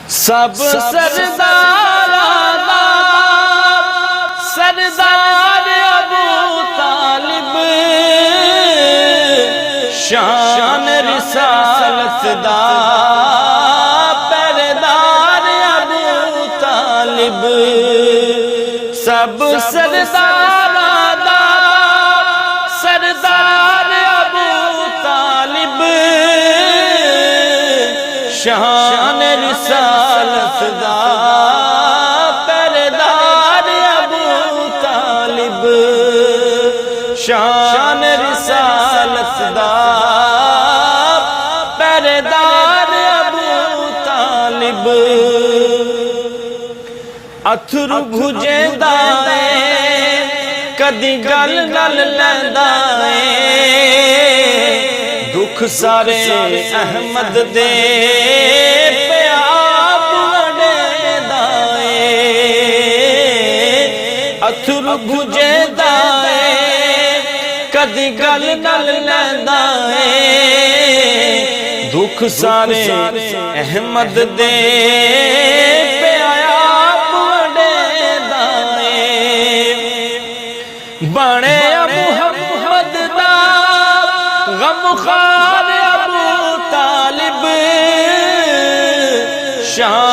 سب سردار سردار ابو طالب، شان رسالت دا پردار ابو طالب، سب سردار دا سردار ابو طالب، شان رسالت دا پردار ابو طالب، شان رسالت دا پردار ابو طالب، اتھرو بھجیندا ہے کدی گل نل لیندا ہے، دکھ سارے احمد دے پیاب وڈیندا ہے، اتھرو بھجیندا ہے کدی گل نل لیندا ہے، دکھ سارے احمد دے پیاب وڈیندا ہے، بنے محمد دا غم خار ابو طالب، شان